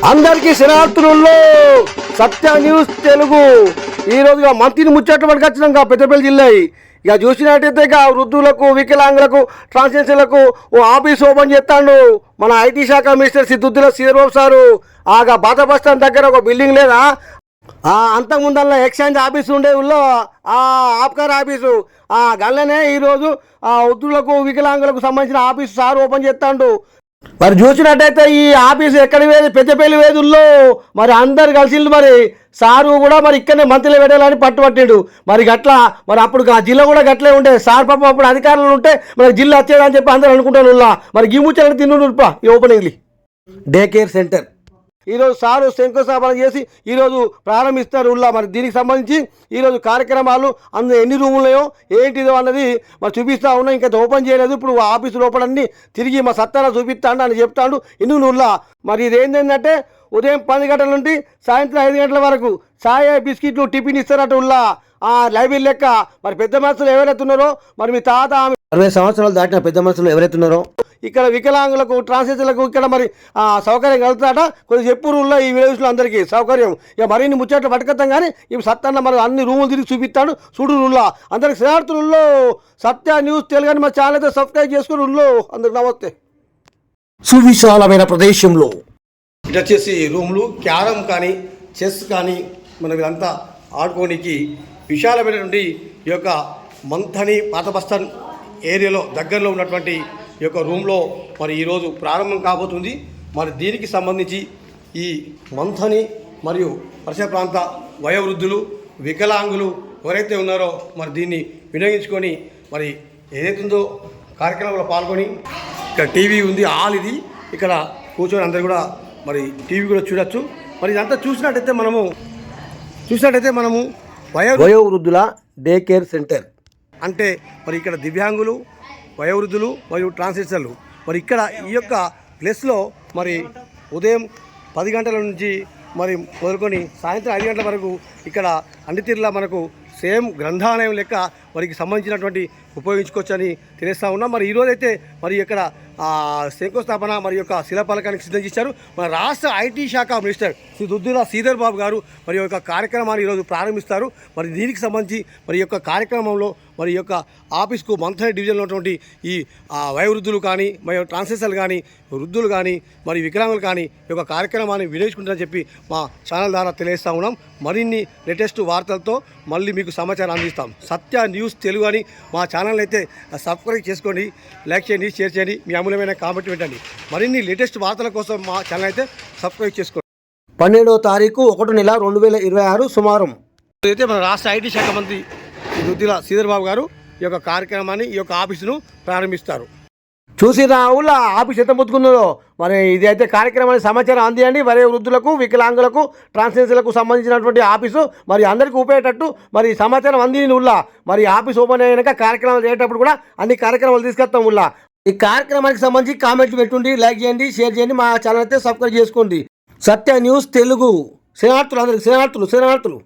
అందరికీ శనార్థులలో సత్య న్యూస్ తెలుగు ఈరోజుగా మంత్రిని ముచ్చట్లు పట్టుకొచ్చినాక పెద్దపల్లి జిల్లా ఇక చూసినట్టయితే ఇక వృద్ధులకు వికలాంగులకు ట్రాన్స్జెండర్లకు ఓ ఆఫీస్ ఓపెన్ చేస్తాడు మన ఐటీ శాఖ మినిస్టర్ సిద్దుద్దుల శ్రీధర్బాబు సారు. ఆగా పాత బస్ స్టాండ్ దగ్గర ఒక బిల్డింగ్ లేదా అంతకుముందల్లా ఎక్స్చేంజ్ ఆఫీసు ఉండే ఊళ్ళో ఆబ్కార్ ఆఫీసు గల్లనే ఈరోజు వృద్ధులకు వికలాంగులకు సంబంధించిన ఆఫీసు సార్ ఓపెన్ చేస్తాడు. మరి చూసినట్టయితే ఈ ఆఫీసు ఎక్కడ వేది పెద్దపల్లి వేదుల్లో మరి అందరు కలిసిండు. మరి సారు కూడా మరి ఇక్కడనే మంత్రులు పెట్టాలని పట్టుబట్టిండు. మరి గట్లా మరి అప్పుడు జిల్లా కూడా గట్లే ఉండే సార్ పాపం అప్పుడు అధికారులు ఉంటే మరి జిల్లా వచ్చేదని చెప్పి అందరూ అనుకుంటాను. మరి గిమ్ముచ్చాలని తిన్ను ఈ ఓపెనింగ్లీ డే కేర్ సెంటర్ ఈరోజు సారు శంకుస్థాపన చేసి ఈరోజు ప్రారంభిస్తారు. మరి దీనికి సంబంధించి ఈరోజు కార్యక్రమాలు అందులో ఎన్ని రూములు ఉన్నాయో ఏంటిదో అన్నది మరి చూపిస్తూ ఉన్నా. ఇంకా ఓపెన్ చేయలేదు. ఇప్పుడు ఆఫీసు లోపలన్నీ తిరిగి మా సత్తారా చూపిస్తాడు అని చెప్తాడు. ఇన్నుల్లా మరి ఇదేంటంటే ఉదయం 10 గంటల నుండి సాయంత్రం 5 గంటల వరకు చాయ్ బిస్కెట్లు టిఫిన్ ఇస్తారట. లైబ్రరీ లెక్క మరి పెద్ద మనుషులు ఎవరైతే ఉన్నారో మరి మీ తాత 60 సంవత్సరాలు దాటిన పెద్ద మనుషులు ఎవరైతే ఉన్నారో ఇక్కడ వికలాంగులకు ట్రాన్స్జెండర్లకు ఇక్కడ మరి సౌకర్యం కలుగుతాట. కొంచెం చెప్పురుల్లో ఈ విలేజ్లో అందరికీ సౌకర్యం. ఇక మరిన్ని ముచ్చట్లు పట్టుకొస్తాం కానీ ఇవి సత్తన్న మరి అన్ని రూములు తిరిగి చూపిస్తాడు. చూడురుల్లా అందరికి శనార్థుల్లో సత్య న్యూస్ తెలుగు అని మా ఛానల్ అయితే సబ్స్క్రైబ్ చేసుకుని ఉల్లో అందరికి నమస్తే. సువిశాలమైన ప్రదేశంలో ఇటు వచ్చేసి రూములు క్యారమ్ కానీ చెస్ కానీ మనకి అంతా ఆడుకోనికి విశాలమైనటువంటి ఈ యొక్క మంథని పాత బస్టాండ్ ఏరియాలో దగ్గరలో ఉన్నటువంటి ఈ యొక్క రూమ్లో మరి ఈరోజు ప్రారంభం కాబోతుంది. మరి దీనికి సంబంధించి ఈ మంథని మరియు పరిసర ప్రాంత వయోవృద్ధులు వికలాంగులు ఎవరైతే ఉన్నారో మరి దీన్ని వినియోగించుకొని మరి ఏదైతుందో కార్యక్రమంలో పాల్గొని ఇక్కడ టీవీ ఉంది హాల్ ఇది. ఇక్కడ కూర్చొని అందరు కూడా మరి టీవీ కూడా చూడొచ్చు. మరి ఇదంతా చూసినట్టయితే మనము వయోవృద్ధుల డే కేర్ సెంటర్ అంటే మరి ఇక్కడ దివ్యాంగులు వయోవృద్ధులు మరియు ట్రాన్స్జెండర్లు మరి ఇక్కడ ఈ యొక్క ప్లేస్లో మరి ఉదయం 10 గంటల నుంచి మరి మొదలుకొని సాయంత్రం 5 గంటల వరకు ఇక్కడ అన్ని తీరులా మనకు సేమ్ గ్రంథాలయం లెక్క వారికి సంబంధించినటువంటి ఉపయోగించుకోవచ్చని తెలియస్తూ ఉన్నాం. మరి ఈరోజైతే మరి ఇక్కడ శంకుస్థాపన మరి యొక్క శిలాఫలకానికి సిద్ధం చేశారు మన రాష్ట్ర ఐటీ శాఖ మినిస్టర్ సిద్దుద్దుల శ్రీధర్బాబు గారు. మరి యొక్క కార్యక్రమాన్ని ఈరోజు ప్రారంభిస్తారు. మరి దీనికి సంబంధించి మరి యొక్క కార్యక్రమంలో మరి యొక్క ఆఫీస్కు మంథని డివిజన్లో ఉన్నటువంటి ఈ వయోవృద్ధులు కానీ మరి ట్రాన్స్జెండర్లు కానీ వృద్ధులు కానీ మరి వికలాంగులు కానీ ఈ యొక్క కార్యక్రమాన్ని వినియోగించుకుంటారని చెప్పి మా ఛానల్ ద్వారా తెలియజేస్తూ ఉన్నాం. మరిన్ని లేటెస్ట్ వార్తలతో మళ్ళీ మీకు సమాచారం అందిస్తాం. సత్య న్యూస్ తెలుగు అని మా ఛానల్ అయితే సబ్స్క్రైబ్ చేసుకోండి, లైక్ చేయండి, షేర్ చేయండి, మీ అమూల్యమైన కామెంట్ పెట్టండి. మరిన్ని లేటెస్ట్ వార్తల కోసం మా ఛానల్ అయితే సబ్స్క్రైబ్ చేసుకోండి. 12వ తారీఖు 1 నెల 2026 సుమారం అయితే మన రాష్ట్ర ఐటీ శాఖ మంత్రి సిద్దుద్దుల శ్రీధర్బాబు గారు ఈ యొక్క కార్యక్రమాన్ని ఈ యొక్క ఆఫీసును ప్రారంభిస్తారు. చూసిరా ఊళ్ళో ఆఫీస్ ఎంత ముత్తుకున్నదో. మరి ఇది అయితే కార్యక్రమానికి సమాచారం అందియండి. మరి వృద్ధులకు వికలాంగులకు ట్రాన్స్జెండర్లకు సంబంధించినటువంటి ఆఫీసు మరి అందరికీ ఉపయోగేటట్టు మరి సమాచారం అందింది ఊళ్ళో. మరి ఆఫీస్ ఓపెన్ అయినాక కార్యక్రమాలు చేసేటప్పుడు కూడా అన్ని కార్యక్రమాలు తీసుకొస్తాం ఊళ్ళో. ఈ కార్యక్రమానికి సంబంధించి కామెంట్లు పెట్టుండి, లైక్ చేయండి, షేర్ చేయండి, మా ఛానల్ అయితే సబ్స్క్రైబ్ చేసుకోండి. సత్య న్యూస్ తెలుగు శనార్థులు అందరికి శనార్థులు.